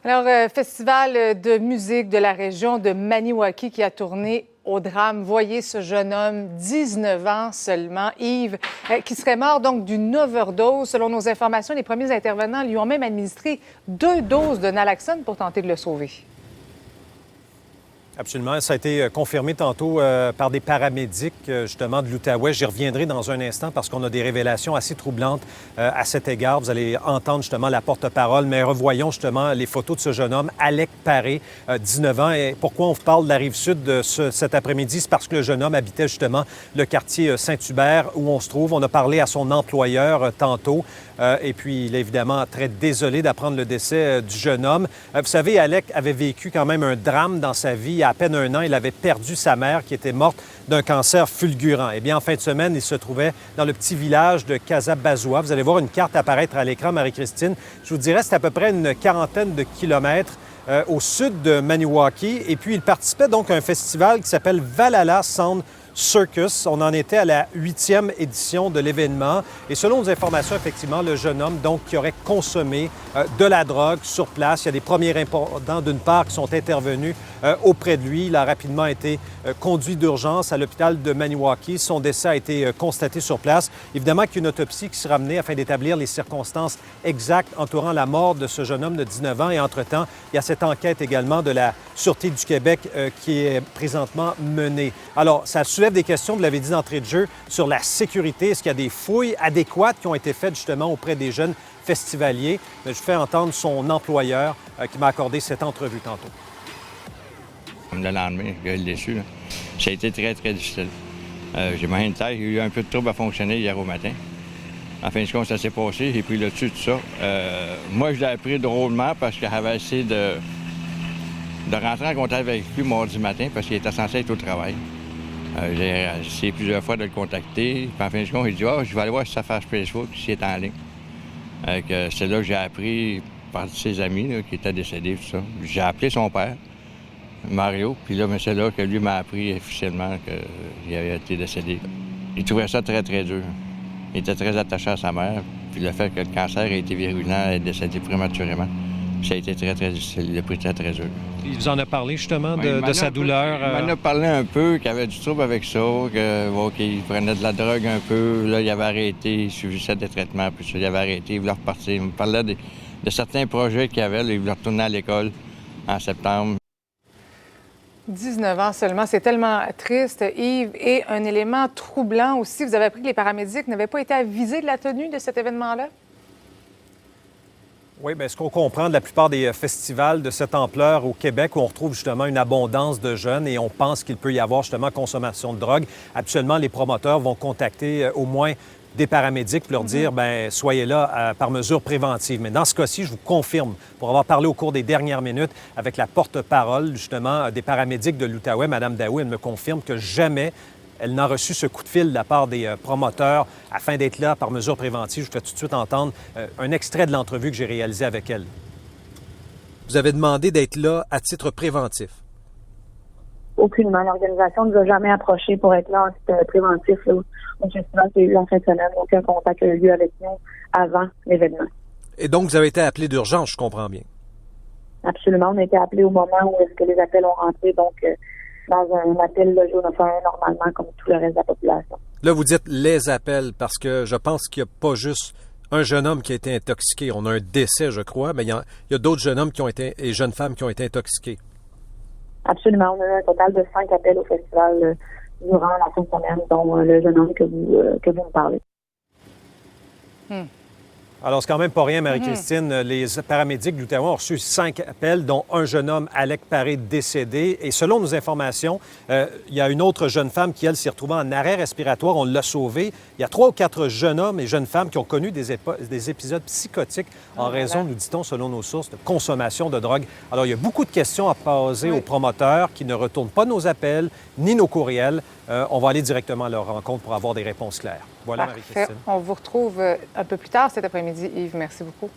Alors, festival de musique de la région de Maniwaki qui a tourné au drame. Voyez ce jeune homme, 19 ans seulement, Yves, qui serait mort donc d'une overdose. Selon nos informations, les premiers intervenants lui ont même administré 2 doses de naloxone pour tenter de le sauver. Absolument. Ça a été confirmé tantôt par des paramédics, justement, de l'Outaouais. J'y reviendrai dans un instant parce qu'on a des révélations assez troublantes à cet égard. Vous allez entendre justement la porte-parole, mais revoyons justement les photos de ce jeune homme, Alec Paré, 19 ans. Et pourquoi on vous parle de la Rive-Sud de cet après-midi? C'est parce que le jeune homme habitait justement le quartier Saint-Hubert où on se trouve. On a parlé à son employeur tantôt. Et puis, il est évidemment très désolé d'apprendre le décès du jeune homme. Vous savez, Alec avait vécu quand même un drame dans sa vie. Il y a à peine un an, il avait perdu sa mère qui était morte d'un cancer fulgurant. Eh bien, en fin de semaine, il se trouvait dans le petit village de Casabazoua. Vous allez voir une carte apparaître à l'écran, Marie-Christine. Je vous dirais, c'est à peu près une quarantaine de kilomètres au sud de Maniwaki. Et puis, il participait donc à un festival qui s'appelle Valhalla Sound Circus. On en était à la 8e édition de l'événement. Et selon nos informations, effectivement, le jeune homme, donc, qui aurait consommé de la drogue sur place. Il y a des premiers répondants, d'une part, qui sont intervenus auprès de lui. Il a rapidement été conduit d'urgence à l'hôpital de Maniwaki. Son décès a été constaté sur place. Évidemment qu'il y a une autopsie qui sera menée afin d'établir les circonstances exactes entourant la mort de ce jeune homme de 19 ans. Et entre-temps, il y a cette enquête également de la Sûreté du Québec qui est présentement menée. Alors, ça soulève des questions, vous l'avez dit d'entrée de jeu, sur la sécurité. Est-ce qu'il y a des fouilles adéquates qui ont été faites justement auprès des jeunes festivaliers? Mais je fais entendre son employeur qui m'a accordé cette entrevue tantôt. Le lendemain, je l'ai su. Là. Ça a été très, très difficile. J'ai mal une tête, j'ai eu un peu de trouble à fonctionner hier au matin. En fin de compte, ça s'est passé, j'ai pris le dessus, tout ça. Moi, je l'ai appris drôlement parce que j'avais essayé de rentrer en contact avec lui mardi matin parce qu'il était censé être au travail. J'ai essayé plusieurs fois de le contacter. Puis en fin de compte, il dit « Ah, je vais aller voir si ça fait Facebook, s'il est en ligne. » C'est là que j'ai appris par ses amis là, qui étaient décédés, tout ça. J'ai appelé son père, Mario, puis là, c'est là que lui m'a appris officiellement qu'il avait été décédé. Il trouvait ça très, très dur. Il était très attaché à sa mère, puis le fait que le cancer a été virulent et décédé prématurément, ça a été très, très difficile. Il l'a pris très, très dur. Il vous en a parlé justement de sa douleur? Il m'en a parlé un peu, qu'il avait du trouble avec ça, qu'il prenait de la drogue un peu. Là, il avait arrêté, il suivait des traitements, puis ça, il avait arrêté, il voulait repartir. Il me parlait de certains projets qu'il avait, là, il voulait retourner à l'école en septembre. 19 ans seulement, c'est tellement triste, Yves. Et un élément troublant aussi, vous avez appris que les paramédics n'avaient pas été avisés de la tenue de cet événement-là? Oui, bien, ce qu'on comprend de la plupart des festivals de cette ampleur au Québec, où on retrouve justement une abondance de jeunes et on pense qu'il peut y avoir justement consommation de drogue, habituellement, les promoteurs vont contacter au moins des paramédics pour leur dire, bien, soyez là par mesure préventive. Mais dans ce cas-ci, je vous confirme, pour avoir parlé au cours des dernières minutes avec la porte-parole, justement, des paramédics de l'Outaouais, Mme Daou, elle me confirme que jamais elle n'a reçu ce coup de fil de la part des promoteurs afin d'être là par mesure préventive. Je vous fais tout de suite entendre un extrait de l'entrevue que j'ai réalisée avec elle. Vous avez demandé d'être là à titre préventif. Aucunement. L'organisation ne nous a jamais approché pour être là en titre préventif là, au festival qui a eu en fin de semaine. Aucun contact a eu lieu avec nous avant l'événement. Et donc, vous avez été appelé d'urgence, je comprends bien. Absolument. On a été appelé au moment où est-ce que les appels ont rentré, donc dans un appel logé au 911 normalement, comme tout le reste de la population. Là, vous dites les appels parce que je pense qu'il n'y a pas juste un jeune homme qui a été intoxiqué. On a un décès, je crois, mais il y a d'autres jeunes hommes qui ont été et jeunes femmes qui ont été intoxiqués. Absolument. On a eu un total de 5 appels au festival durant la fin de semaine, dont le jeune homme que vous me parlez. Alors, c'est quand même pas rien, Marie-Christine. Les paramédics de l'Outaouais ont reçu 5 appels, dont un jeune homme, Alec Paré, décédé. Et selon nos informations, il y a une autre jeune femme qui, elle, s'est retrouvée en arrêt respiratoire. On l'a sauvée. Il y a 3 ou 4 jeunes hommes et jeunes femmes qui ont connu des épisodes psychotiques en raison, nous dit-on, selon nos sources, de consommation de drogue. Alors, il y a beaucoup de questions à poser aux promoteurs qui ne retournent pas nos appels ni nos courriels. On va aller directement à leur rencontre pour avoir des réponses claires. Voilà, Marie-Christine. On vous retrouve un peu plus tard cet après-midi, Yves. Merci beaucoup.